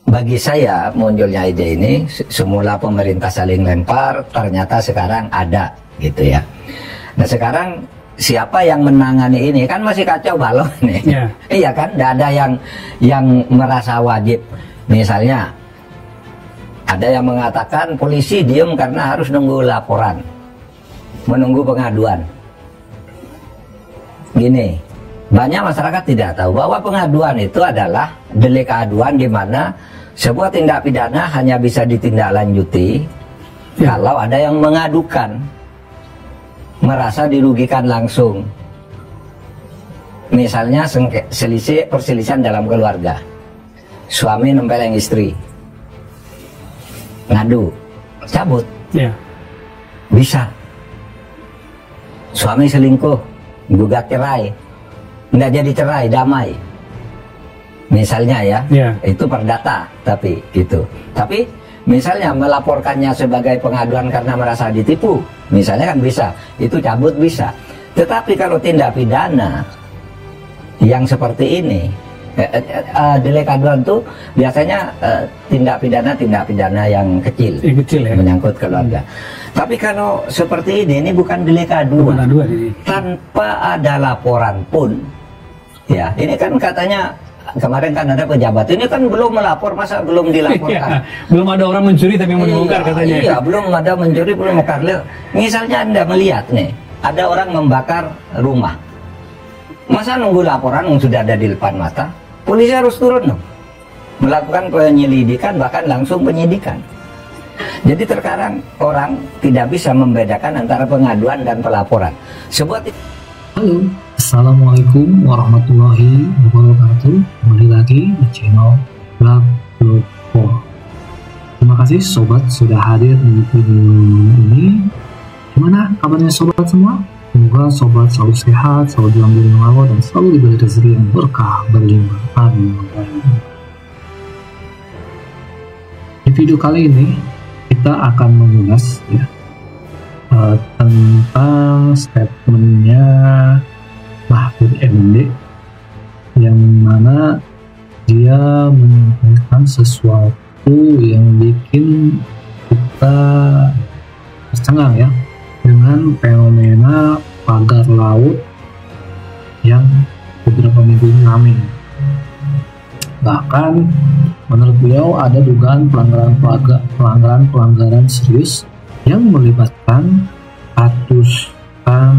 bagi saya munculnya ide ini, semula pemerintah saling lempar, ternyata sekarang ada gitu ya. Nah sekarang siapa yang menangani ini, kan masih kacau balau nih. Iya kan, tidak ada yang merasa wajib. Misalnya ada yang mengatakan polisi diem karena harus nunggu laporan, menunggu pengaduan. Gini, banyak masyarakat tidak tahu bahwa pengaduan itu adalah delik aduan, di mana sebuah tindak pidana hanya bisa ditindaklanjuti kalau ada yang mengadukan, merasa dirugikan langsung. Misalnya perselisihan dalam keluarga, suami nempeleng istri, ngadu, cabut, bisa. Suami selingkuh, gugat cerai, nggak jadi cerai, damai. Misalnya ya, itu perdata, tapi gitu. Tapi misalnya melaporkannya sebagai pengaduan karena merasa ditipu, misalnya kan bisa, itu cabut bisa. Tetapi kalau tindak pidana yang seperti ini, delik aduan itu biasanya tindak pidana yang kecil ya? Menyangkut keluarga. Tapi kalau seperti ini bukan delik aduan, tanpa ada laporan pun, ya ini kan katanya kemarin kan ada pejabat, ini kan belum melapor, masa belum dilaporkan? Belum ada orang mencuri tapi membongkar katanya. Iya, belum ada mencuri, belum membongkar. Misalnya Anda melihat nih, ada orang membakar rumah, masa nunggu laporan yang sudah ada di depan mata? Polisi harus turun dong, melakukan penyelidikan, bahkan langsung penyidikan. Jadi terkadang orang tidak bisa membedakan antara pengaduan dan pelaporan. Halo, Assalamualaikum warahmatullahi wabarakatuh. Kembali lagi di channel Blog Lopo. Terima kasih sobat sudah hadir di video ini. Gimana kabarnya sobat semua? Semoga sobat selalu sehat, selalu dalam lindungan Allah, dan selalu diberi rezeki yang berkah berlimpah. Amin. Di video kali ini kita akan mengulas ya tentang statementnya Mahfud MD, yang mana dia menyampaikan sesuatu yang bikin kita tercengang ya, dengan fenomena pagar laut yang beberapa minggu ini ramai. Bahkan menurut beliau ada dugaan pelanggaran serius yang melibatkan ratusan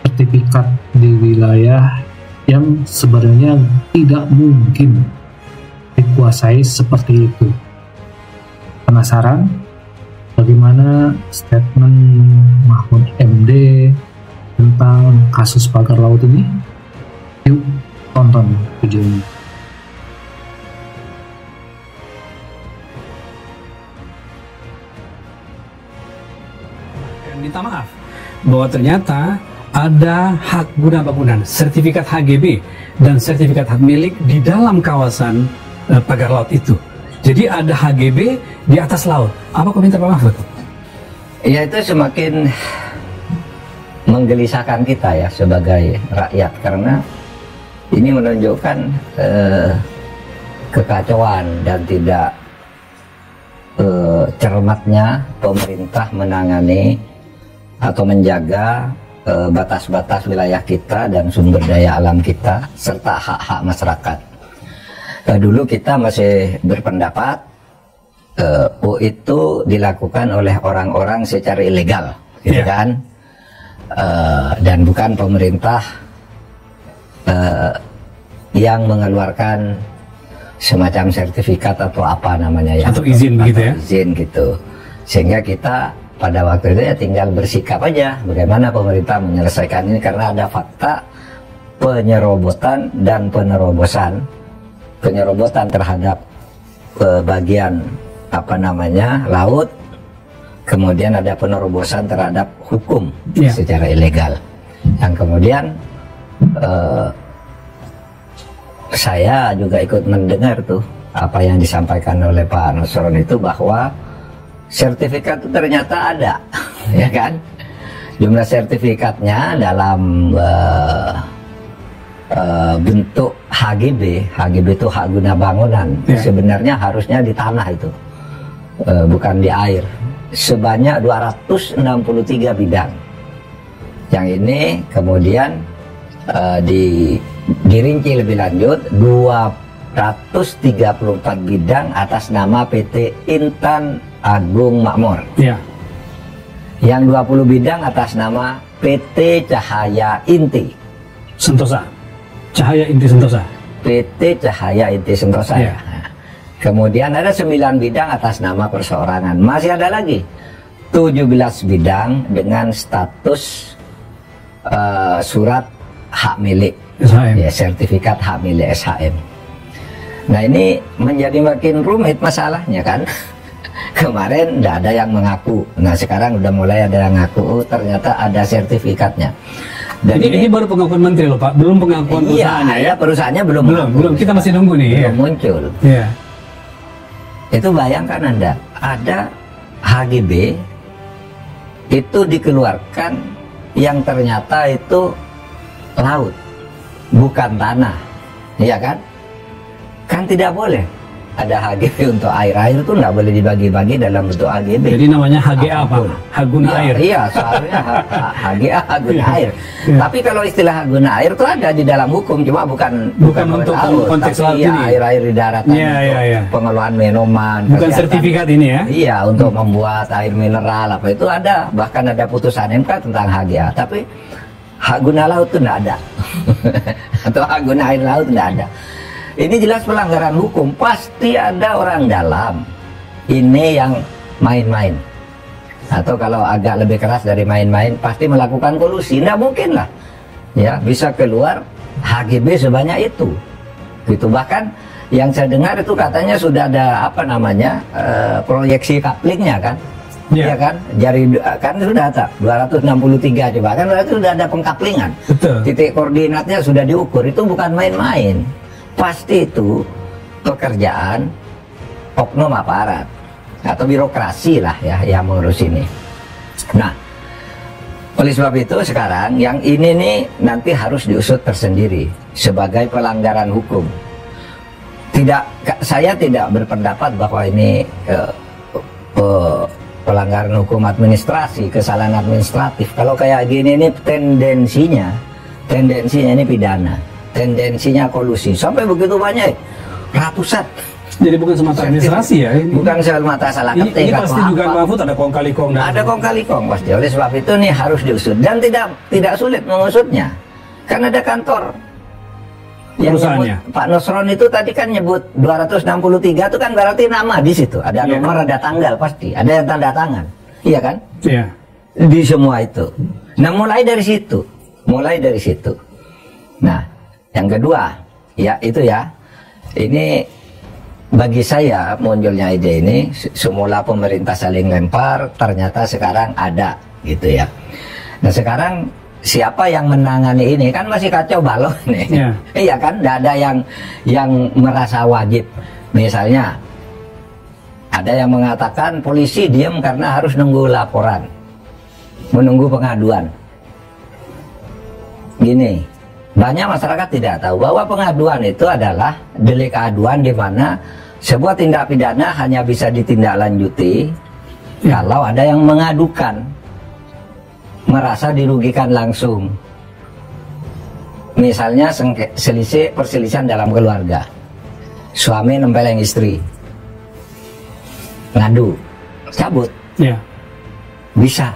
sertifikat di wilayah yang sebenarnya tidak mungkin dikuasai seperti itu. Penasaran bagaimana statement Mahfud MD tentang kasus pagar laut ini? Yuk tonton videonya. Minta maaf bahwa ternyata ada hak guna bangunan, sertifikat HGB dan sertifikat hak milik di dalam kawasan pagar laut itu. Jadi ada HGB di atas laut. Apa komentar Pak Mahfud? Ya, itu semakin menggelisahkan kita ya sebagai rakyat, karena ini menunjukkan kekacauan dan tidak cermatnya pemerintah menangani atau menjaga batas-batas wilayah kita dan sumber daya alam kita serta hak-hak masyarakat. Dulu kita masih berpendapat itu dilakukan oleh orang-orang secara ilegal, gitu kan, dan bukan pemerintah yang mengeluarkan semacam sertifikat atau apa namanya ya, atau izin begitu ya, izin gitu. Sehingga kita pada waktu itu ya tinggal bersikap aja bagaimana pemerintah menyelesaikan ini, karena ada fakta penyerobotan dan penyerobotan terhadap bagian apa namanya laut, kemudian ada penerobosan terhadap hukum secara ilegal, yang kemudian saya juga ikut mendengar tuh apa yang disampaikan oleh Pak Nusron itu, bahwa sertifikat itu ternyata ada, ya kan? Jumlah sertifikatnya dalam bentuk HGB itu hak guna bangunan, sebenarnya harusnya di tanah itu, bukan di air. Sebanyak 263 bidang. Yang ini kemudian dirinci lebih lanjut, 234 bidang atas nama PT Intan Agung Makmur. Ya. Yang 20 bidang atas nama PT Cahaya Inti Sentosa. Cahaya Inti Sentosa. PT Cahaya Inti Sentosa. Ya. Kemudian ada 9 bidang atas nama perseorangan. Masih ada lagi 17 bidang dengan status surat hak milik SHM. Ya, sertifikat hak milik SHM. Nah, ini menjadi makin rumit masalahnya kan. Kemarin tidak ada yang mengaku. Nah, sekarang udah mulai ada yang ngaku. Oh, ternyata ada sertifikatnya. Dan ini baru pengakuan menteri loh Pak, belum pengakuan perusahaannya ya? Perusahaannya belum. Kita masih nunggu nih. Belum muncul. Ya. Itu bayangkan Anda, ada HGB itu dikeluarkan yang ternyata itu laut, bukan tanah, ya kan? Kan tidak boleh ada HGB untuk air. Air itu nggak boleh dibagi-bagi dalam bentuk HGB. Jadi namanya HGA Pak, hak guna air. Iya, seharusnya HGA hak guna air. Tapi kalau istilah hak guna air itu ada di dalam hukum, cuma bukan untuk laut, konteks laut ini. Air-air di daratan, pengelolaan minuman. Bukan sertifikat ini ya? Iya, untuk membuat air mineral apa itu ada. Bahkan ada putusan MK tentang HGA. Tapi hak guna laut itu tidak ada. Atau hak guna air laut tidak ada. Ini jelas pelanggaran hukum. Pasti ada orang dalam ini yang main-main, atau kalau agak lebih keras dari main-main, pasti melakukan kolusi. Nggak mungkin lah ya bisa keluar HGB sebanyak itu gitu. Bahkan yang saya dengar itu katanya sudah ada apa namanya proyeksi couplingnya kan. Ya kan, jari kan sudah ada 263 coba kan, berarti sudah ada pengkaplingan. Titik koordinatnya sudah diukur. Itu bukan main-main. Pasti itu pekerjaan oknum aparat atau birokrasi lah ya yang mengurus ini. Nah, oleh sebab itu sekarang yang ini nih nanti harus diusut tersendiri sebagai pelanggaran hukum. Saya tidak berpendapat bahwa ini pelanggaran hukum administrasi, kesalahan administratif. Kalau kayak gini ini tendensinya ini pidana. Tendensinya kolusi sampai begitu banyak, ratusan. Jadi bukan semata administrasi ya? Bukan semata salah ketik. Ini pasti juga Mahfud ada kong kali kong. Ada kong kali kong pasti. Oleh sebab itu nih harus diusut dan tidak sulit mengusutnya, karena ada kantor. Yang nyebut, Pak Nusron itu tadi kan nyebut 263 itu kan berarti nama di situ. Ada nomor, ada tanggal pasti, ada yang tanda tangan, iya kan? Iya. Di semua itu. Nah mulai dari situ. Nah. Yang kedua, ya itu ya, ini bagi saya munculnya ide ini, semula pemerintah saling lempar, ternyata sekarang ada, gitu ya. Nah sekarang siapa yang menangani ini, kan masih kacau balau nih. Iya kan, tidak ada yang merasa wajib. Misalnya, ada yang mengatakan polisi diam karena harus nunggu laporan, menunggu pengaduan. Gini, banyak masyarakat tidak tahu bahwa pengaduan itu adalah delik aduan di mana sebuah tindak pidana hanya bisa ditindaklanjuti kalau ada yang mengadukan merasa dirugikan langsung. Misalnya perselisihan dalam keluarga, suami nempeleng istri, ngadu, cabut, bisa.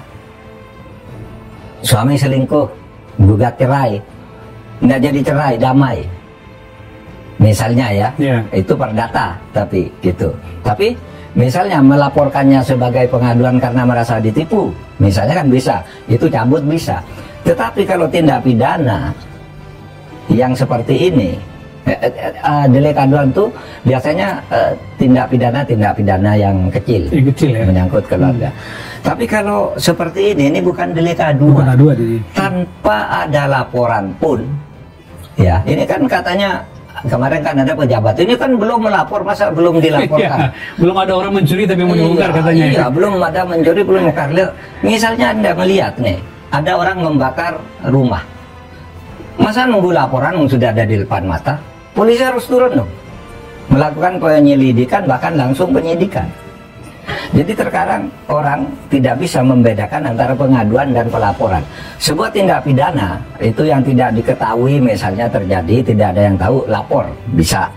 Suami selingkuh, gugat cerai, nggak jadi cerai, damai. Misalnya ya, itu perdata, tapi gitu. Tapi misalnya melaporkannya sebagai pengaduan karena merasa ditipu, misalnya kan bisa, itu cabut bisa. Tetapi kalau tindak pidana yang seperti ini, delik aduan itu biasanya tindak pidana yang kecil, menyangkut keluarga. Tapi kalau seperti ini bukan delik aduan, tanpa ada laporan pun. Ya, ini kan katanya kemarin kan ada pejabat, ini kan belum melapor, masa belum dilaporkan? Belum ada orang mencuri tapi mau dibongkar katanya. Iya, belum ada mencuri, belum membongkar. Misalnya Anda melihat nih, ada orang membakar rumah, masa nunggu laporan sudah ada di depan mata? polisi harus turun dong, melakukan penyelidikan, bahkan langsung penyidikan. Jadi terkadang orang tidak bisa membedakan antara pengaduan dan pelaporan. Sebuah tindak pidana itu yang tidak diketahui, misalnya terjadi, tidak ada yang tahu, lapor bisa.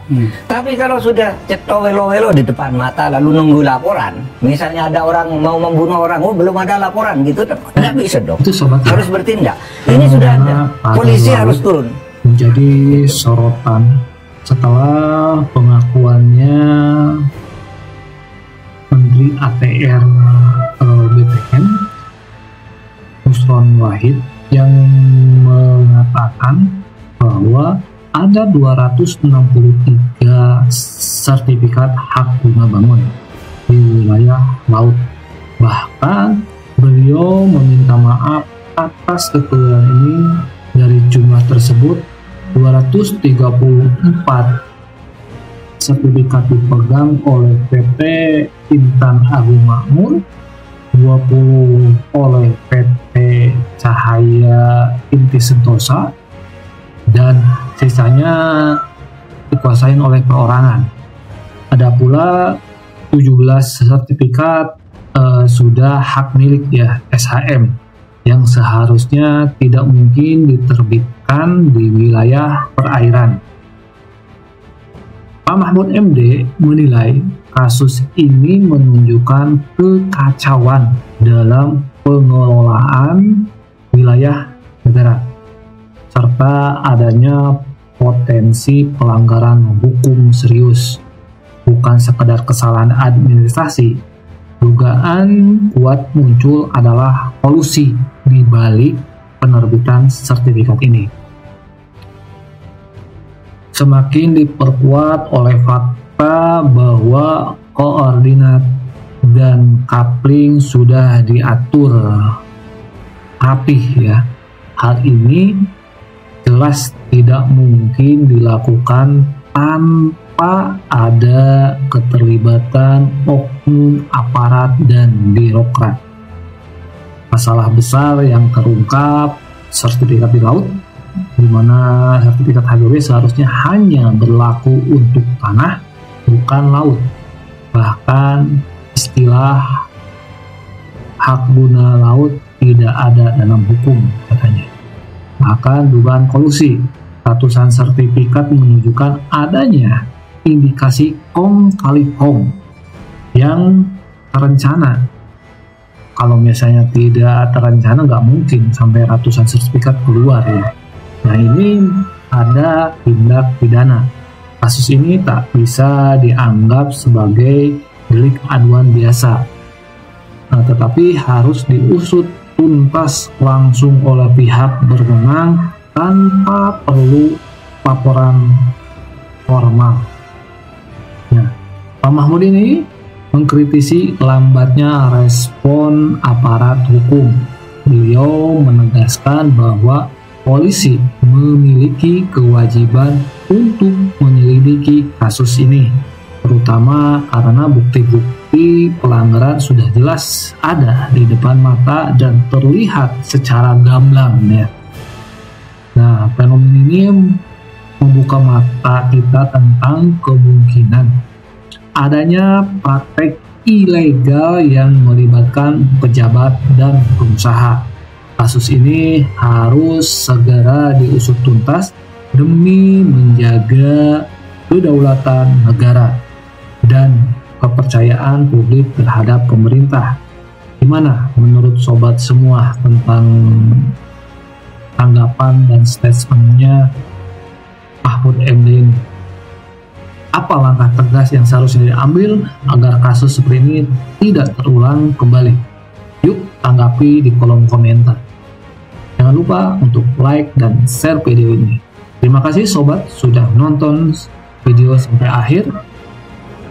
Tapi kalau sudah ceto welo-welo di depan mata lalu nunggu laporan, misalnya ada orang mau membunuh orang, oh belum ada laporan gitu, tidak bisa dong. Itu sobat harus bertindak. Ini sudah ada, polisi harus turun. Menjadi sorotan setelah pengakuannya Menteri ATR BPN Nusron Wahid yang mengatakan bahwa ada 263 sertifikat hak guna bangun di wilayah laut. Bahkan beliau meminta maaf atas kekeliruan ini. Dari jumlah tersebut 234 sertifikat dipegang oleh PT Intan Agung Makmur, 20 oleh PT Cahaya Inti Sentosa, dan sisanya dikuasain oleh perorangan. Ada pula 17 sertifikat sudah hak milik ya, SHM, yang seharusnya tidak mungkin diterbitkan di wilayah perairan. Pak Mahfud MD menilai kasus ini menunjukkan kekacauan dalam pengelolaan wilayah negara, serta adanya potensi pelanggaran hukum serius, bukan sekedar kesalahan administrasi. Dugaan kuat muncul adalah kolusi di balik penerbitan sertifikat ini. Semakin diperkuat oleh fakta bahwa koordinat dan coupling sudah diatur rapih ya. Hal ini jelas tidak mungkin dilakukan tanpa ada keterlibatan oknum aparat dan birokrat. Masalah besar yang terungkap sertifikat di laut, di mana sertifikat HGB seharusnya hanya berlaku untuk tanah, bukan laut. Bahkan istilah hak guna laut tidak ada dalam hukum katanya. Bahkan dugaan kolusi, ratusan sertifikat menunjukkan adanya indikasi kong kali kong yang terencana. Kalau misalnya tidak terencana nggak mungkin sampai ratusan sertifikat keluar ya. Nah ini ada tindak pidana. Kasus ini tak bisa dianggap sebagai delik aduan biasa, tetapi harus diusut tuntas langsung oleh pihak berwenang tanpa perlu laporan formal. Nah, Pak Mahfud ini mengkritisi lambatnya respon aparat hukum. Beliau menegaskan bahwa polisi memiliki kewajiban untuk menyelidiki kasus ini, terutama karena bukti-bukti pelanggaran sudah jelas ada di depan mata dan terlihat secara gamblang ya. Nah, fenomena ini membuka mata kita tentang kemungkinan adanya praktek ilegal yang melibatkan pejabat dan pengusaha. Kasus ini harus segera diusut tuntas demi menjaga kedaulatan negara dan kepercayaan publik terhadap pemerintah. Gimana menurut sobat semua tentang tanggapan dan statementnya Mahfud MD ini? Apa langkah tegas yang seharusnya diambil agar kasus seperti ini tidak terulang kembali? Yuk tanggapi di kolom komentar. Jangan lupa untuk like dan share video ini. Terima kasih sobat sudah nonton video sampai akhir.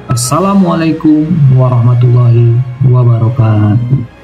Assalamualaikum warahmatullahi wabarakatuh.